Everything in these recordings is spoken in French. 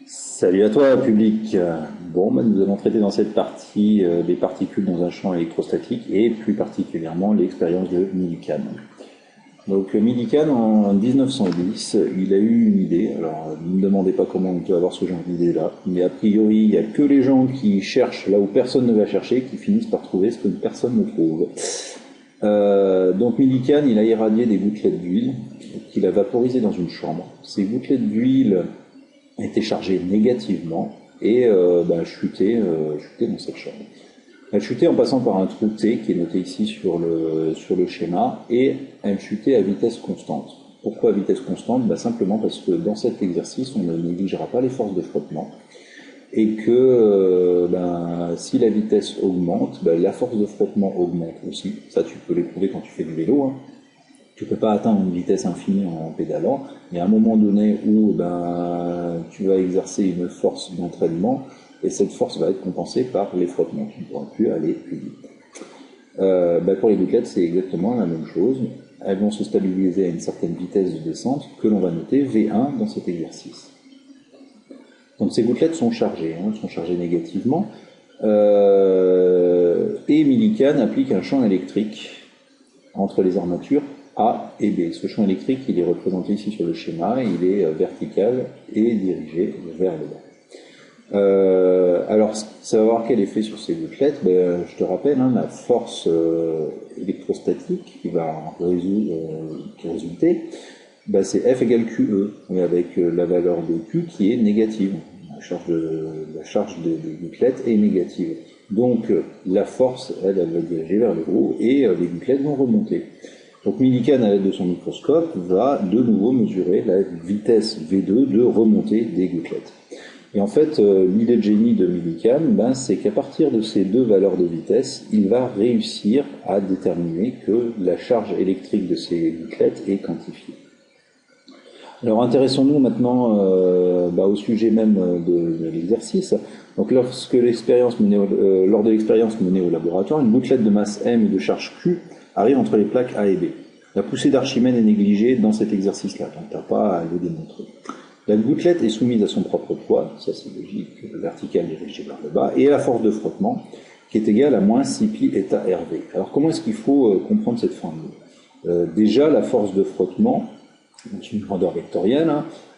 Salut à toi, public. Bon, nous allons traiter dans cette partie des particules dans un champ électrostatique et plus particulièrement l'expérience de Millikan. Donc Millikan, en 1910, il a eu une idée. Alors, ne me demandez pas comment on peut avoir ce genre d'idée-là, mais a priori, il n'y a que les gens qui cherchent là où personne ne va chercher qui finissent par trouver ce que personne ne trouve. Donc Millikan, il a irradié des gouttelettes d'huile qu'il a vaporisées dans une chambre. Ces gouttelettes d'huile était chargée négativement et chutait dans cette chambre. Elle chutait en passant par un trou T qui est noté ici sur le schéma et elle chutait à vitesse constante. Pourquoi à vitesse constante? Simplement parce que dans cet exercice, on ne négligera pas les forces de frottement et que si la vitesse augmente, la force de frottement augmente aussi. Ça, tu peux l'éprouver quand tu fais du vélo, hein. Tu peux pas atteindre une vitesse infinie en pédalant, mais à un moment donné où tu vas exercer une force d'entraînement, et cette force va être compensée par les frottements. Tu ne pourras plus aller plus vite. Pour les gouttelettes, c'est exactement la même chose. Elles vont se stabiliser à une certaine vitesse de descente que l'on va noter V1 dans cet exercice. Donc ces gouttelettes sont chargées, sont chargées négativement. Et Millikan applique un champ électrique entre les armatures A et B. Ce champ électrique, il est représenté ici sur le schéma, il est vertical et dirigé vers le bas. Alors, ça va avoir quel effet sur ces gouttelettes? Je te rappelle, la force électrostatique qui va résulter, c'est F égale QE, mais avec la valeur de Q qui est négative. La charge des gouttelettes est négative. Donc, la force, elle va diriger vers le haut et les gouttelettes vont remonter. Donc Millikan, à l'aide de son microscope, va de nouveau mesurer la vitesse V2 de remontée des gouttelettes. Et en fait, l'idée de génie de Millikan, c'est qu'à partir de ces deux valeurs de vitesse, il va réussir à déterminer que la charge électrique de ces gouttelettes est quantifiée. Alors intéressons-nous maintenant au sujet même de l'exercice. Donc lors de l'expérience menée au laboratoire, une gouttelette de masse M et de charge Q arrive entre les plaques A et B. La poussée d'Archimède est négligée dans cet exercice-là, donc tu n'as pas à le démontrer. La gouttelette est soumise à son propre poids, ça c'est logique, vertical dirigé vers le bas, et à la force de frottement, qui est égale à moins 6 pi eta RV. Alors comment est-ce qu'il faut comprendre cette formule? Déjà, la force de frottement, c'est une grandeur vectorielle,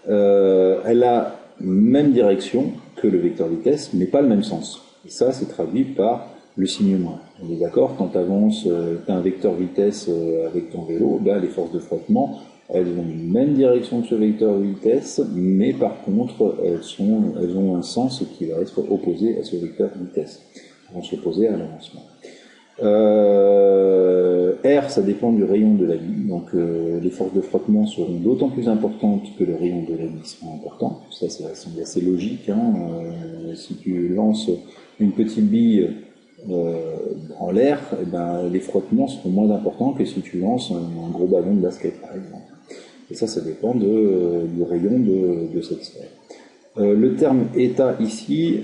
elle a même direction que le vecteur vitesse, mais pas le même sens. Et ça, c'est traduit par le signe moins. On est d'accord, quand tu avances, tu as un vecteur vitesse avec ton vélo, les forces de frottement, elles ont une même direction que ce vecteur vitesse, mais par contre, elles ont un sens qui va être opposé à ce vecteur vitesse. Elles vont s'opposer à l'avancement. R, ça dépend du rayon de la vie, donc les forces de frottement seront d'autant plus importantes que le rayon de la vie sera important. Ça semble assez logique. Si tu lances une petite bille en l'air, les frottements seront moins importants que si tu lances un gros ballon de basket, par exemple. Et ça dépend du rayon de cette sphère. Le terme état ici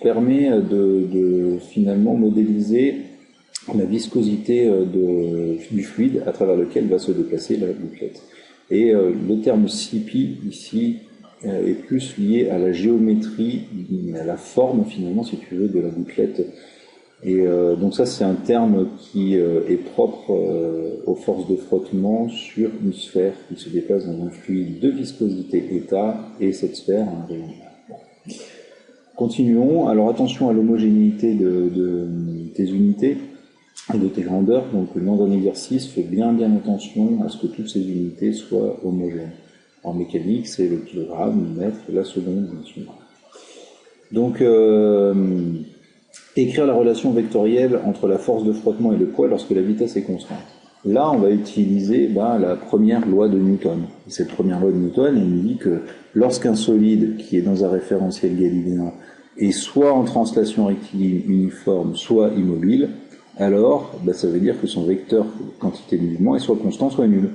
permet de finalement modéliser la viscosité du fluide à travers lequel va se déplacer la gouttelette. Et le terme CP ici est plus lié à la géométrie, à la forme finalement, si tu veux, de la gouttelette. Et donc ça, c'est un terme qui est propre aux forces de frottement sur une sphère qui se déplace dans un fluide de viscosité état, et cette sphère a un rayon. Bon. Continuons. Alors attention à l'homogénéité de tes unités et de tes grandeurs. Donc dans un exercice, fais bien attention à ce que toutes ces unités soient homogènes. En mécanique, c'est le kilogramme, le mètre, la seconde, bien sûr. Donc écrire la relation vectorielle entre la force de frottement et le poids lorsque la vitesse est constante. Là, on va utiliser la première loi de Newton. Cette première loi de Newton, elle nous dit que lorsqu'un solide qui est dans un référentiel galiléen est soit en translation rectiligne uniforme, soit immobile, alors ça veut dire que son vecteur quantité de mouvement est soit constant, soit nul.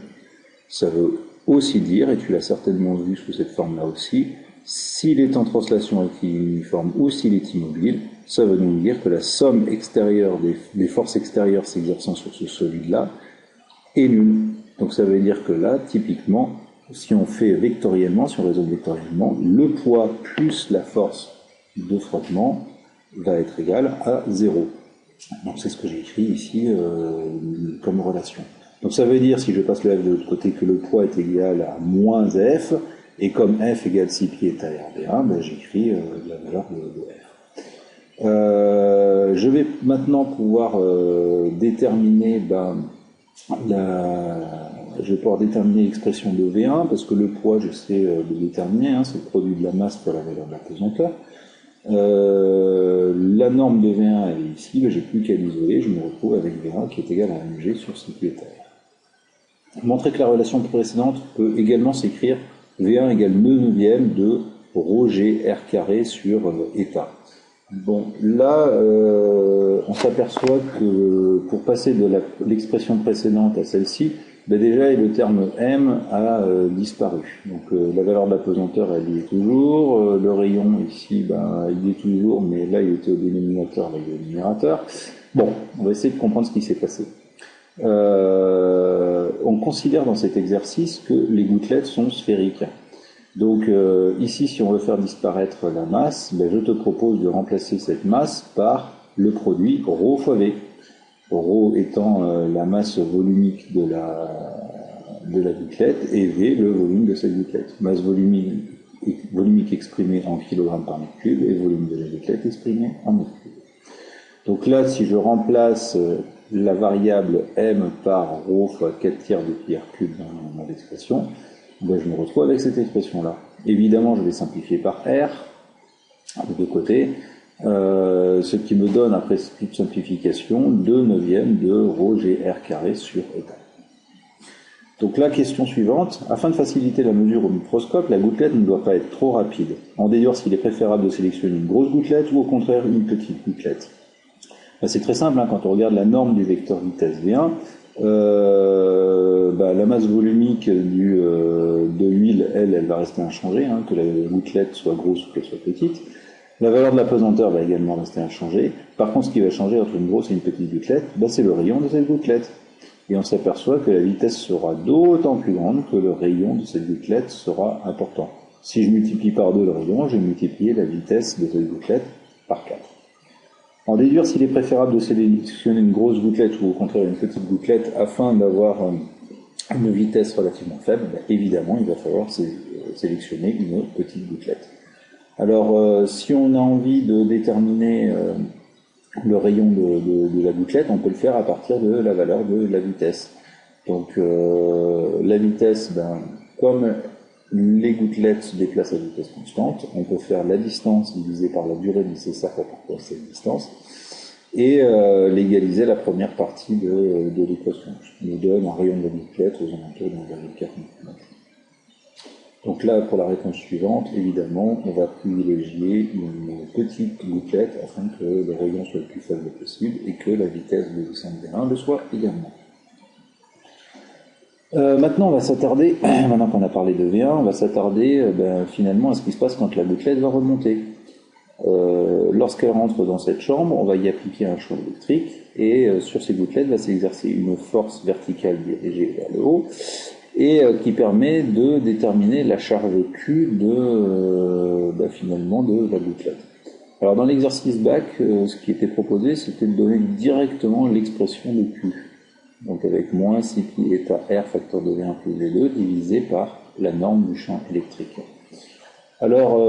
Ça veut aussi dire, et tu l'as certainement vu sous cette forme-là aussi, s'il est en translation rectiligne uniforme ou s'il est immobile, ça veut donc dire que la somme extérieure des forces extérieures s'exerçant sur ce solide-là est nulle. Donc ça veut dire que là, typiquement, si on fait vectoriellement, si on résout vectoriellement, le poids plus la force de frottement va être égal à 0. Donc c'est ce que j'ai écrit ici comme relation. Donc ça veut dire, si je passe le F de l'autre côté, que le poids est égal à moins F, et comme F égale 6 pieds est à RV1, ben j'écris la valeur de F. Je vais maintenant pouvoir déterminer je vais pouvoir déterminer l'expression de V1, parce que le poids, je sais le déterminer, hein, c'est le produit de la masse fois la valeur de la pesanteur. La norme de V1 elle est ici, ben, j'ai plus qu'à l'isoler, je me retrouve avec V1 qui est égal à mg sur 6 pi état R. Montrer que la relation précédente peut également s'écrire V1 égale 9/9 de ρ g R carré sur état. Bon, là, on s'aperçoit que pour passer de l'expression précédente à celle-ci, ben déjà le terme M a disparu. Donc la valeur de la pesanteur elle y est toujours, le rayon ici il y est toujours, mais là il était au dénominateur, là il est au numérateur. Bon, on va essayer de comprendre ce qui s'est passé. On considère dans cet exercice que les gouttelettes sont sphériques. Donc ici, si on veut faire disparaître la masse, ben, je te propose de remplacer cette masse par le produit ρ fois V. ρ étant la masse volumique de la gouttelette et V le volume de cette gouttelette. Masse volumique exprimée en kg par mètre cube et volume de la gouttelette exprimé en mètre cube. Donc là, si je remplace la variable M par ρ fois 4 tiers de pi r cube dans l'expression, ben je me retrouve avec cette expression-là. Évidemment, je vais simplifier par R, de deux côtés, ce qui me donne, après toute simplification, 2/9 de ρ g R carré sur état. Donc la question suivante, afin de faciliter la mesure au microscope, la gouttelette ne doit pas être trop rapide. En déduire s'il est préférable de sélectionner une grosse gouttelette ou au contraire une petite gouttelette. Ben c'est très simple, hein, quand on regarde la norme du vecteur vitesse V1, la masse volumique de l'huile, elle va rester inchangée, hein, que la gouttelette soit grosse ou qu'elle soit petite. La valeur de la pesanteur va également rester inchangée. Par contre, ce qui va changer entre une grosse et une petite gouttelette, c'est le rayon de cette gouttelette. Et on s'aperçoit que la vitesse sera d'autant plus grande que le rayon de cette gouttelette sera important. Si je multiplie par 2 le rayon, je vais multiplier la vitesse de cette gouttelette par 4. En déduire s'il est préférable de sélectionner une grosse gouttelette ou au contraire une petite gouttelette afin d'avoir une vitesse relativement faible, évidemment il va falloir sélectionner une petite gouttelette. Alors si on a envie de déterminer le rayon de la gouttelette, on peut le faire à partir de la valeur de la vitesse. Donc la vitesse, comme les gouttelettes se déplacent à vitesse constante, on peut faire la distance divisée par la durée nécessaire pour parcourir cette distance et légaliser la première partie de l'équation, qui nous donne un rayon de la gouttelette aux alentours d'1,4 mm. Donc là, pour la réponse suivante, évidemment, on va privilégier une petite gouttelette afin que le rayon soit le plus faible possible et que la vitesse de descente V1 le soit également. Maintenant, on va s'attarder, maintenant qu'on a parlé de V1, on va s'attarder finalement à ce qui se passe quand la gouttelette va remonter. Lorsqu'elle rentre dans cette chambre, on va y appliquer un champ électrique et sur ces gouttelettes va s'exercer une force verticale dirigée vers le haut et qui permet de déterminer la charge Q finalement de la gouttelette. Alors dans l'exercice bac, ce qui était proposé, c'était de donner directement l'expression de Q. Donc avec moins 6 pi état R facteur de V1 plus V2 divisé par la norme du champ électrique. Alors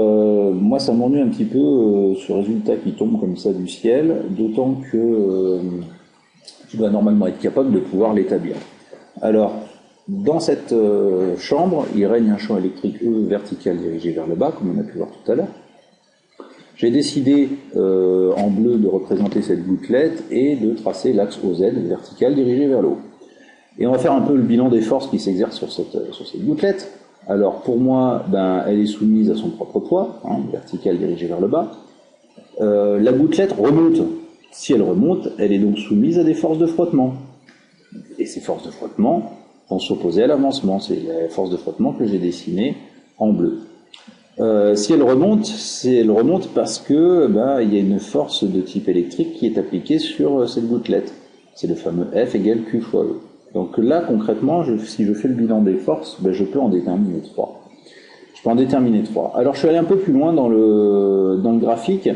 moi ça m'ennuie un petit peu ce résultat qui tombe comme ça du ciel, d'autant que tu dois normalement être capable de pouvoir l'établir. Alors dans cette chambre, il règne un champ électrique E vertical dirigé vers le bas, comme on a pu voir tout à l'heure. J'ai décidé en bleu de représenter cette gouttelette et de tracer l'axe OZ vertical dirigé vers le haut. Et on va faire un peu le bilan des forces qui s'exercent sur cette gouttelette. Alors pour moi, elle est soumise à son propre poids, vertical dirigé vers le bas. La gouttelette remonte. Si elle remonte, elle est donc soumise à des forces de frottement. Et ces forces de frottement vont s'opposer à l'avancement. C'est la force de frottement que j'ai dessinée en bleu. Si elle remonte parce que il y a une force de type électrique qui est appliquée sur cette gouttelette. C'est le fameux F égale Q fois E. Donc là, concrètement, si je fais le bilan des forces, ben, je peux en déterminer 3. Je peux en déterminer 3. Alors je suis allé un peu plus loin dans le graphique.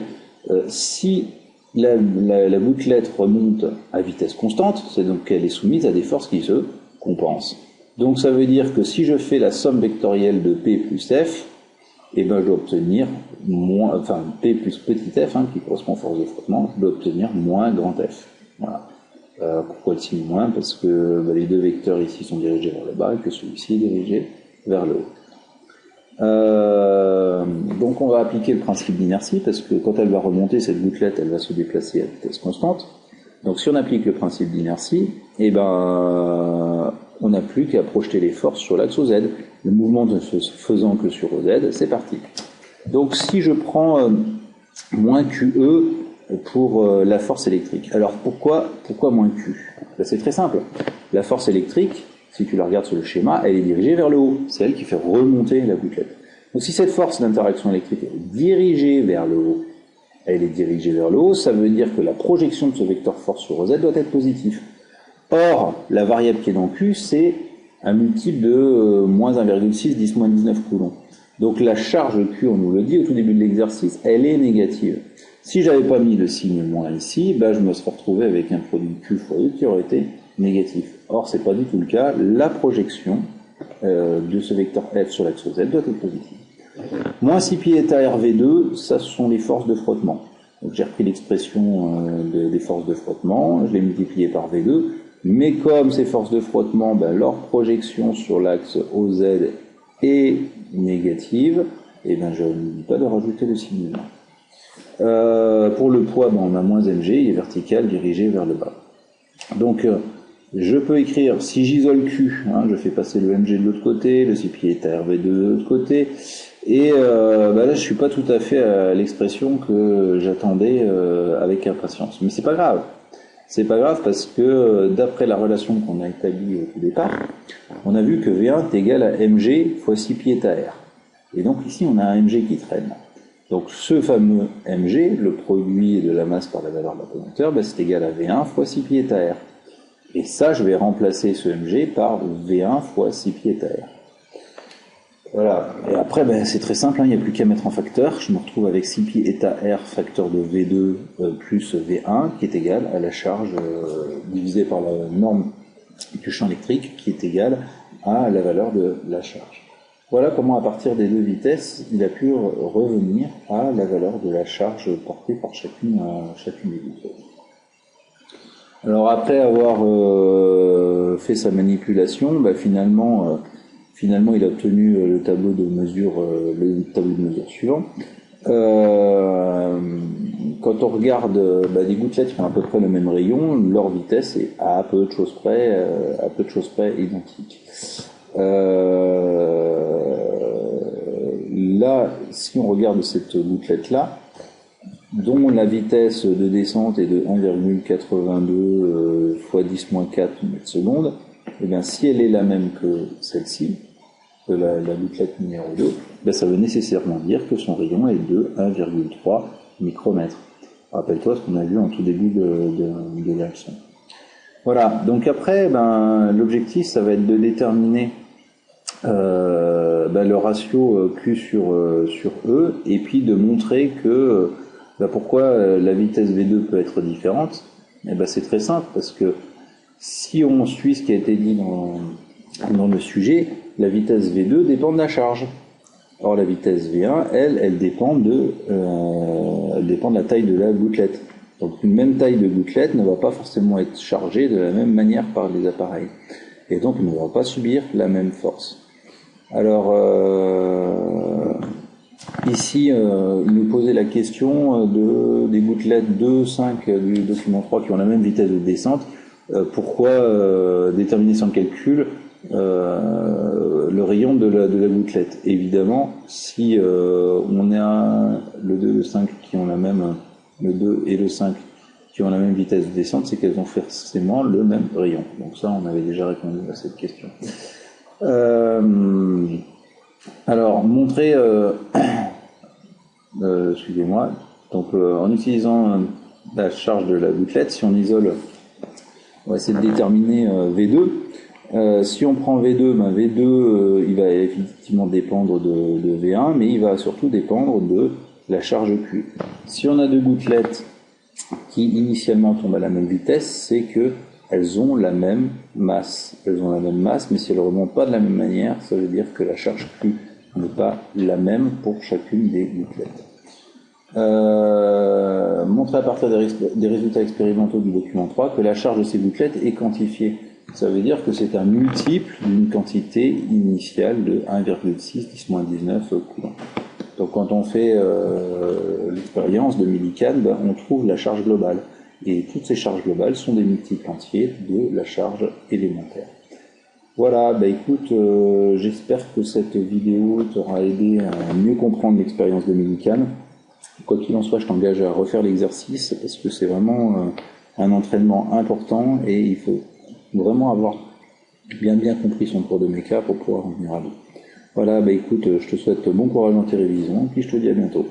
Si la gouttelette remonte à vitesse constante, c'est donc qu'elle est soumise à des forces qui se compensent. Donc ça veut dire que si je fais la somme vectorielle de P plus F, eh ben, je dois obtenir P plus petit f, qui correspond à force de frottement, je dois obtenir moins grand F. Voilà. Pourquoi le signe moins? Parce que les deux vecteurs ici sont dirigés vers le bas et que celui-ci est dirigé vers le haut. Donc on va appliquer le principe d'inertie, parce que quand elle va remonter, cette gouttelette, elle va se déplacer à vitesse constante. Donc si on applique le principe d'inertie, eh ben, on n'a plus qu'à projeter les forces sur l'axe OZ. Le mouvement ne se faisant que sur OZ, c'est parti. Donc si je prends moins QE pour la force électrique. Alors pourquoi moins Q? Ben, c'est très simple. La force électrique, si tu la regardes sur le schéma, elle est dirigée vers le haut. C'est elle qui fait remonter la gouttelette. Donc si cette force d'interaction électrique est dirigée vers le haut, elle est dirigée vers le haut, ça veut dire que la projection de ce vecteur force sur OZ doit être positive. Or, la variable qui est dans Q, c'est un multiple de moins 1,6 10 moins 19 coulombs. Donc la charge Q, on nous le dit au tout début de l'exercice, elle est négative. Si j'avais pas mis le signe moins ici, je me serais retrouvé avec un produit Q fois E qui aurait été négatif. Or, c'est pas du tout le cas. La projection de ce vecteur F sur l'axe Z doit être positive. Moins 6 pi eta RV2, ça ce sont les forces de frottement. Donc j'ai repris l'expression des forces de frottement, je l'ai multiplié par V2, mais comme ces forces de frottement, leur projection sur l'axe OZ est négative, et je n'oublie pas de rajouter le signe là. Pour le poids, on a moins mg, il est vertical, dirigé vers le bas. Donc je peux écrire, si j'isole Q, je fais passer le mg de l'autre côté, le 6 pi eta RV2 de l'autre côté, et là je suis pas tout à fait à l'expression que j'attendais avec impatience. Mais c'est pas grave. C'est pas grave parce que d'après la relation qu'on a établie au tout départ, on a vu que V1 est égal à mg fois 6 pi eta R. Et donc ici on a un mg qui traîne. Donc ce fameux mg, le produit de la masse par la valeur de la pointeur, c'est égal à V1 fois 6 pi eta R. Et ça, je vais remplacer ce mg par V1 fois 6 pi eta R. Voilà. Et après, c'est très simple, il n'y a plus qu'à mettre en facteur. Je me retrouve avec 6 pi eta R facteur de V2 plus V1 qui est égal à la charge divisée par la norme du champ électrique qui est égale à la valeur de la charge. Voilà comment, à partir des deux vitesses, il a pu revenir à la valeur de la charge portée par chacune des vitesses. Alors après avoir fait sa manipulation, finalement il a obtenu le tableau de mesure suivant. Quand on regarde des gouttelettes qui ont à peu près le même rayon, leur vitesse est à peu de choses près identique. Là, si on regarde cette gouttelette-là, dont la vitesse de descente est de 1,82 fois 10-4 mètres secondes, et bien si elle est la même que celle-ci, que la gouttelette numéro 2, ça veut nécessairement dire que son rayon est de 1,3 micromètres. Rappelle-toi ce qu'on a vu en tout début de la leçon. Voilà, donc après, l'objectif, ça va être de déterminer le ratio Q sur E, et puis de montrer que pourquoi la vitesse V2 peut être différente. C'est très simple, parce que si on suit ce qui a été dit dans le sujet, la vitesse V2 dépend de la charge. Or la vitesse V1, elle dépend de la taille de la gouttelette. Donc une même taille de gouttelette ne va pas forcément être chargée de la même manière par les appareils. Et donc on ne va pas subir la même force. Alors ici, il nous posait la question des gouttelettes 2, 5 du document 3 qui ont la même vitesse de descente. Pourquoi déterminer sans calcul le rayon de la gouttelette? Évidemment, si on a le 2 et le 5 qui ont le 2 et le 5 qui ont la même vitesse de descente, c'est qu'elles ont forcément le même rayon. Donc ça, on avait déjà répondu à cette question. Alors, montrer, excusez-moi, donc en utilisant la charge de la gouttelette, si on isole On va essayer de déterminer V2. Si on prend V2, ben V2 il va effectivement dépendre de V1, mais il va surtout dépendre de la charge Q. Si on a deux gouttelettes qui initialement tombent à la même vitesse, c'est que elles ont la même masse. Elles ont la même masse, mais si elles ne remontent pas de la même manière, ça veut dire que la charge Q n'est pas la même pour chacune des gouttelettes. Montrer à partir des résultats expérimentaux du document 3 que la charge de ces gouttelettes est quantifiée. Ça veut dire que c'est un multiple d'une quantité initiale de 1,6 10-19 coulomb. Donc quand on fait l'expérience de millican, ben, on trouve la charge globale. Et toutes ces charges globales sont des multiples entiers de la charge élémentaire. Voilà, bah écoute, j'espère que cette vidéo t'aura aidé à mieux comprendre l'expérience de millican. Quoi qu'il en soit, je t'engage à refaire l'exercice parce que c'est vraiment un entraînement important et il faut vraiment avoir bien compris son cours de méca pour pouvoir en venir à bout. Voilà, bah écoute, je te souhaite bon courage dans tes révisions et puis je te dis à bientôt.